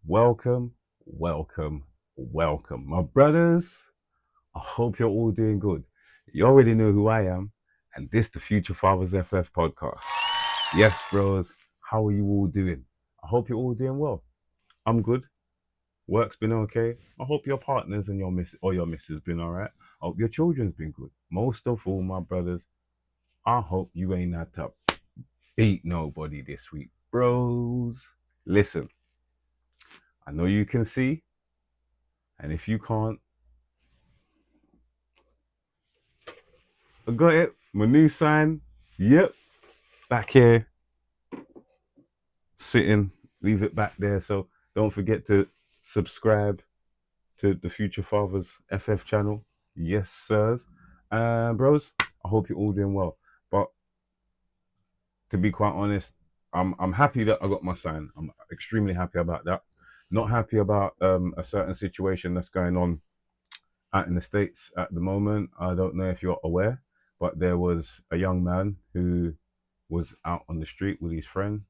Welcome, welcome, welcome. My brothers, I hope you're all doing good. You already know who I am, and this the Future Fathers FF podcast. Yes, bros, how are you all doing? I hope you're all doing well. I'm good. Work's been okay. I hope your partners and your missus been alright. I hope your children's been good. Most of all, my brothers, I hope you ain't had to beat nobody this week. Bros, listen, I know you can see, and if you can't, I got it. My new sign. Yep. Back here. Sitting. Leave it back there. So don't forget to subscribe to the Future Fathers FF channel. Yes, sirs. Bros, I hope you're all doing well. But to be quite honest, I'm happy that I got my sign. I'm extremely happy about that. Not happy about a certain situation that's going on out in the States at the moment. I don't know if you're aware, but there was a young man who was out on the street with his friend.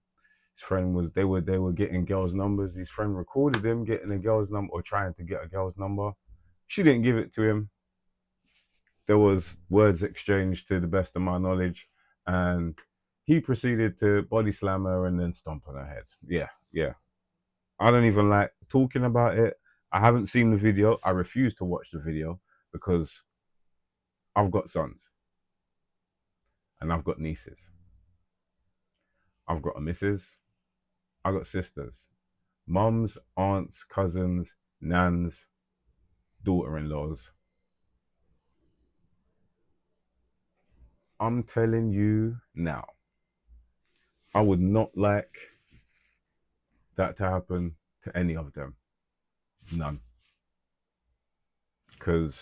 His friend was they were getting girls' numbers. His friend recorded him getting a girl's number or trying to get a girl's number. She didn't give it to him. There was words exchanged to the best of my knowledge, and he proceeded to body slam her and then stomp on her head. Yeah. I don't even like talking about it. I haven't seen the video. I refuse to watch the video because I've got sons and I've got nieces. I've got a missus. I've got sisters. Mums, aunts, cousins, nans, daughter-in-laws. I'm telling you now, I would not like that to happen to any of them. None. Because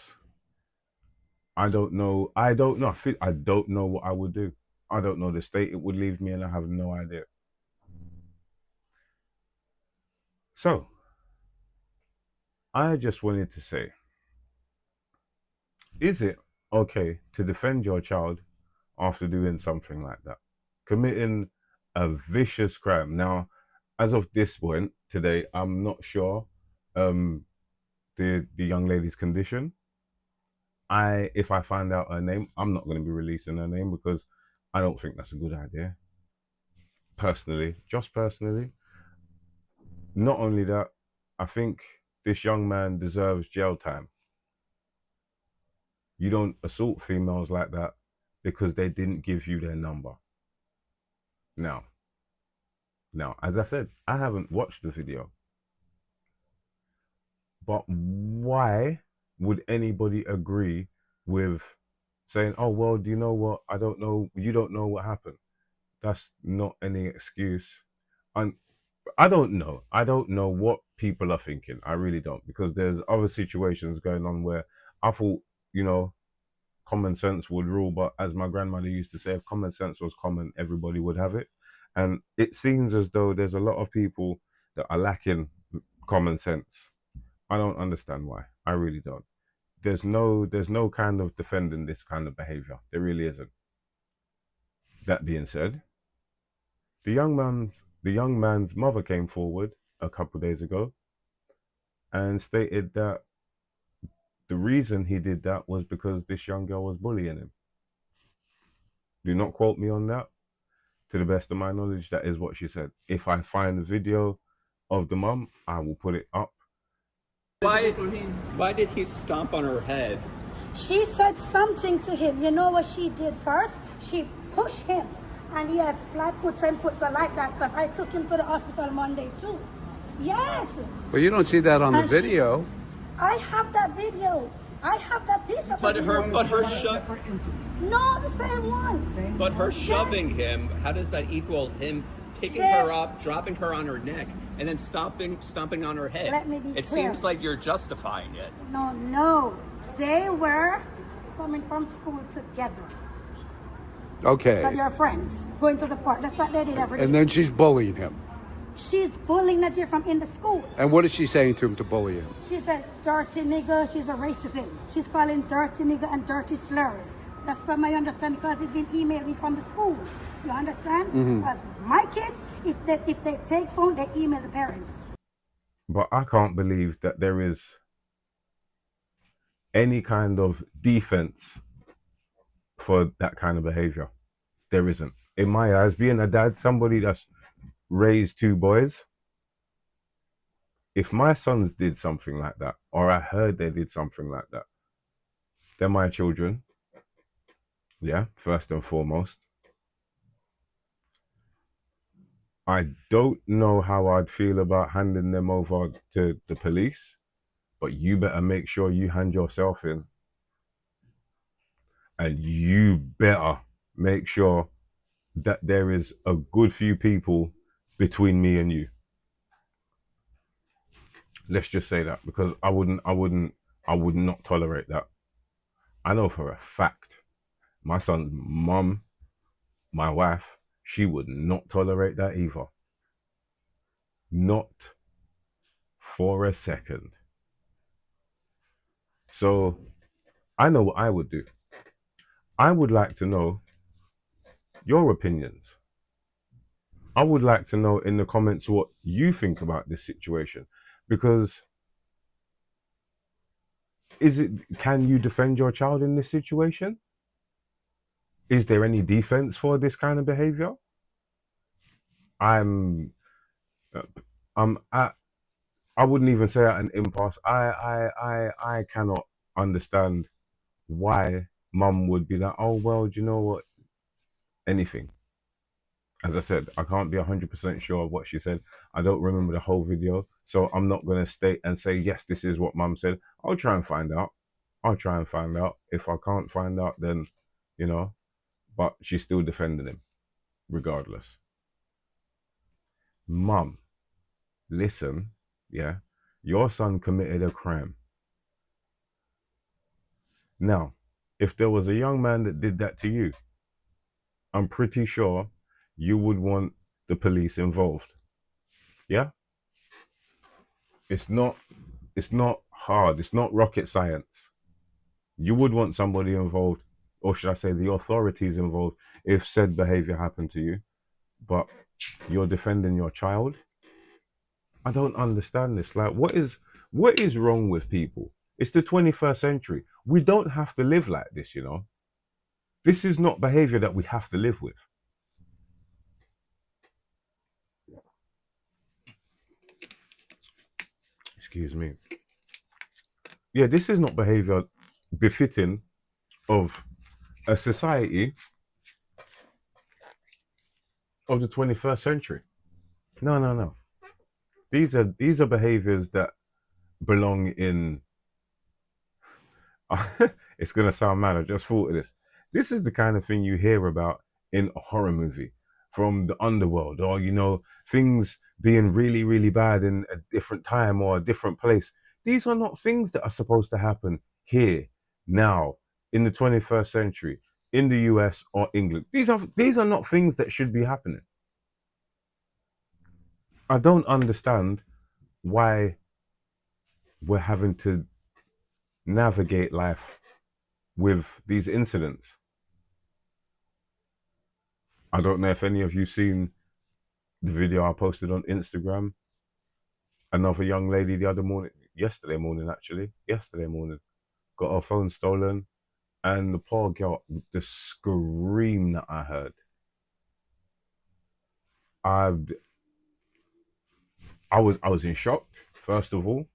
I don't know I don't know what I would do. I don't know the state it would leave me, and I have no idea. So, I just wanted to say, is it okay to defend your child after doing something like that? Committing a vicious crime. Now, as of this point today, I'm not sure the young lady's condition. If I find out her name, I'm not going to be releasing her name because I don't think that's a good idea. Personally, just personally. Not only that, I think this young man deserves jail time. You don't assault females like that because they didn't give you their number. Now, as I said, I haven't watched the video. But why would anybody agree with saying, oh, well, do you know what? I don't know. You don't know what happened. That's not any excuse. And I don't know. I don't know what people are thinking. I really don't, because there's other situations going on where I thought, common sense would rule. But as my grandmother used to say, if common sense was common, everybody would have it. And it seems as though there's a lot of people that are lacking common sense. I don't understand why. I really don't. There's no kind of defending this kind of behavior. There really isn't. That being said, the young man's mother came forward a couple of days ago and stated that the reason he did that was because this young girl was bullying him. Do not quote me on that. To the best of my knowledge, that is what she said. If I find the video of the mum, I will put it up. Why did he stomp on her head? She said something to him. You know what she did first? She pushed him. And he has flat foot, same foot, but like that, because I took him to the hospital Monday too. Yes. But you don't see that on the video. I have that video. I have that piece of But video. her No, the same one. But her shoving him, how does that equal him picking her up, dropping her on her neck, and then stomping on her head? Let me be It clear. seems like you're justifying it. No. They were coming from school together. Okay. But they're friends, going to the park. That's what they did every day. And then she's bullying him. She's bullying Najee from in the school. And what is she saying to him to bully him? She said, dirty nigga. She's a racist. She's calling dirty nigga and dirty slurs. That's from my understanding, because it's been emailed me from the school. You understand? Because my kids, if they take phone, they email the parents. But I can't believe that there is any kind of defense for that kind of behavior. There isn't. In my eyes, being a dad, somebody that's raised two boys, if my sons did something like that, or I heard they did something like that, they're my children. Yeah, first and foremost. I don't know how I'd feel about handing them over to the police, but you better make sure you hand yourself in, and you better make sure that there is a good few people between me and you. Let's just say that, because I would not tolerate that. I know for a fact my son's mum, my wife, she would not tolerate that either. Not for a second. So I know what I would do. I would like to know your opinions. I would like to know in the comments what you think about this situation, because can you defend your child in this situation? Is there any defense for this kind of behavior? I'm uh, I'm at, I wouldn't even say at an impasse. I cannot understand why mum would be like, oh well, do you know what? Anything. As I said, I can't be 100% sure of what she said. I don't remember the whole video, so I'm not going to state and say, yes, this is what mum said. I'll try and find out. I'll try and find out. If I can't find out, then, you know, but she's still defending him, regardless. Mum, listen, yeah, your son committed a crime. Now, if there was a young man that did that to you, I'm pretty sure you would want the police involved. Yeah? It's not hard. It's not rocket science. You would want somebody involved, or should I say the authorities involved, if said behavior happened to you. But you're defending your child? I don't understand this. Like, what is wrong with people? It's the 21st century. We don't have to live like this, you know. This is not behavior that we have to live with. Excuse me. Yeah, this is not behavior befitting of a society of the 21st century. No, no, no. These are behaviors that belong in. It's gonna sound mad. I just thought of this. This is the kind of thing you hear about in a horror movie from the underworld, or things being really, really bad in a different time or a different place. These are not things that are supposed to happen here, now, in the 21st century, in the US or England. These are not things that should be happening. I don't understand why we're having to navigate life with these incidents. I don't know if any of you seen the video I posted on Instagram. Another young lady yesterday morning, got her phone stolen, and the poor girl, the scream that I heard. I was in shock, first of all,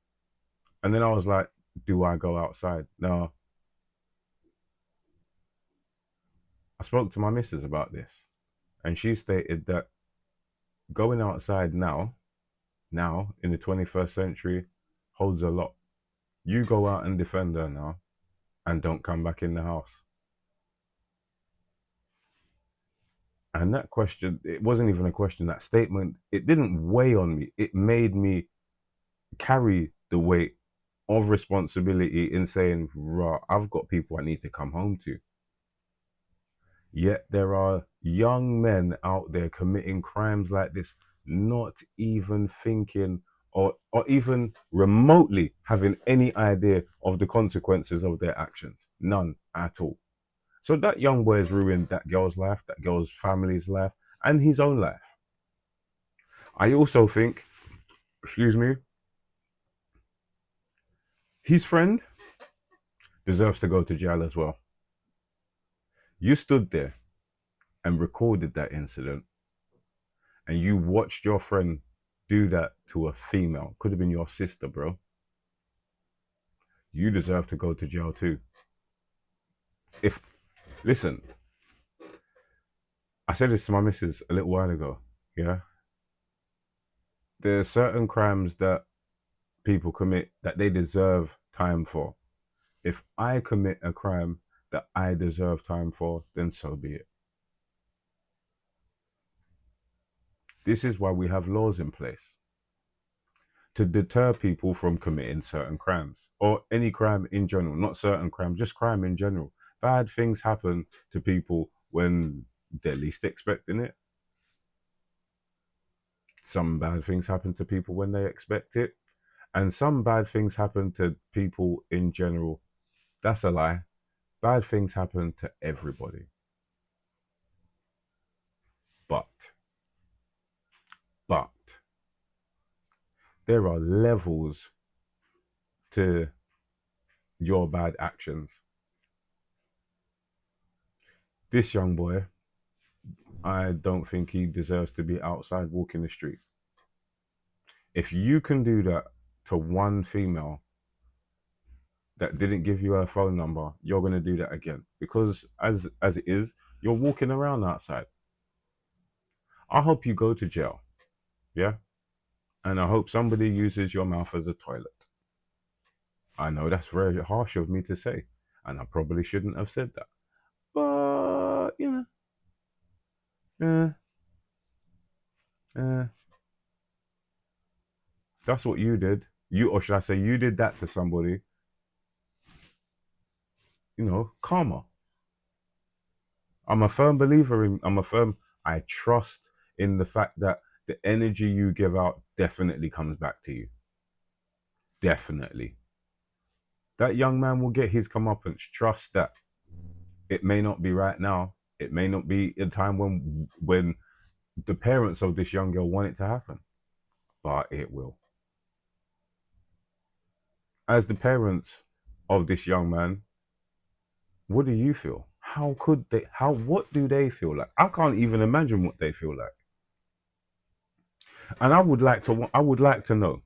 and then I was like, do I go outside? No. I spoke to my missus about this, and she stated that going outside now in the 21st century, holds a lot. You go out and defend her now, and don't come back in the house. And that question, it wasn't even a question, that statement, it didn't weigh on me. It made me carry the weight of responsibility in saying, right, I've got people I need to come home to. Yet there are young men out there committing crimes like this, not even thinking or even remotely having any idea of the consequences of their actions. None at all. So that young boy has ruined that girl's life, that girl's family's life, and his own life. I also think, excuse me, His friend deserves to go to jail as well. You stood there and recorded that incident, and you watched your friend do that to a female. Could have been your sister, bro. You deserve to go to jail too. Listen, I said this to my missus a little while ago, yeah? There are certain crimes that people commit that they deserve time for. If I commit a crime that I deserve time for, then so be it. This is why we have laws in place to deter people from committing certain crimes, or any crime in general, not certain crime, just crime in general. Bad things happen to people when they're least expecting it. Some bad things happen to people when they expect it. And some bad things happen to people in general. That's a lie. Bad things happen to everybody. But there are levels to your bad actions. This young boy, I don't think he deserves to be outside walking the street. If you can do that to one female that didn't give you her phone number, you're going to do that again. Because as it is, you're walking around outside. I hope you go to jail. Yeah? And I hope somebody uses your mouth as a toilet. I know that's very harsh of me to say, and I probably shouldn't have said that. But, that's what you did. Or should I say, you did that to somebody. Karma. I trust in the fact that the energy you give out definitely comes back to you. Definitely. That young man will get his comeuppance. Trust that. It may not be right now. It may not be a time when the parents of this young girl want it to happen. But it will. As the parents of this young man, what do you feel? What do they feel like? I can't even imagine what they feel like. And I would like to know,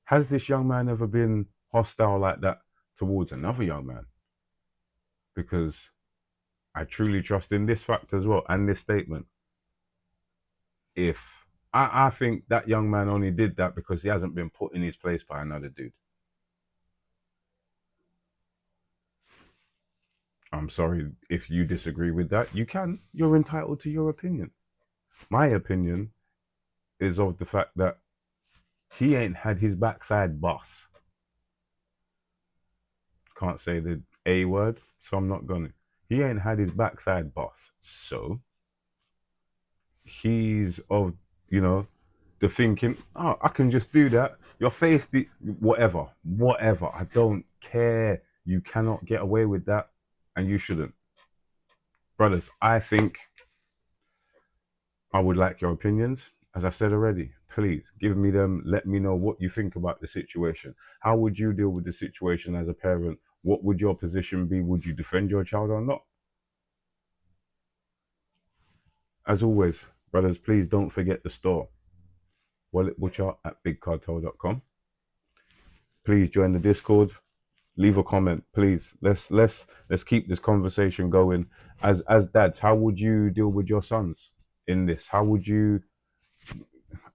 has this young man ever been hostile like that towards another young man? Because I truly trust in this fact as well, and this statement. If I think that young man only did that because he hasn't been put in his place by another dude. I'm sorry if you disagree with that. You can. You're entitled to your opinion. My opinion is of the fact that he ain't had his backside boss. Can't say the A word, so I'm not gonna. He ain't had his backside boss. So he's of, the thinking, oh, I can just do that. Your face, whatever. I don't care. You cannot get away with that, and you shouldn't. Brothers, I think I would like your opinions. As I said already, please give me them. Let me know what you think about the situation. How would you deal with the situation as a parent? What would your position be? Would you defend your child or not? As always, brothers, please don't forget the store. Wallet Butcher at bigcartel.com. Please join the Discord. Leave a comment, please. Let's keep this conversation going. As dads, how would you deal with your sons in this? How would you?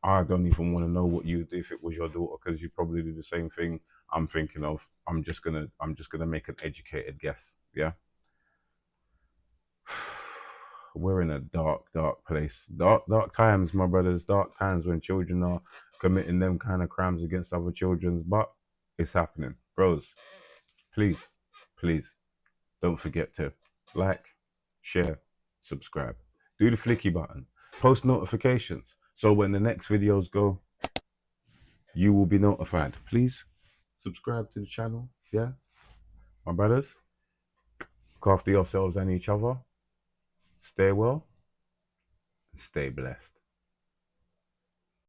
I don't even want to know what you do if it was your daughter, because you probably do the same thing I'm thinking of. I'm just gonna make an educated guess. Yeah. We're in a dark place. Dark times, my brothers. Dark times when children are committing them kind of crimes against other children. But it's happening, bros. Please don't forget to like, share, subscribe. Do the flicky button. Post notifications, so when the next videos go, you will be notified. Please subscribe to the channel. Yeah, my brothers. Look after yourselves and each other. Stay well and stay blessed.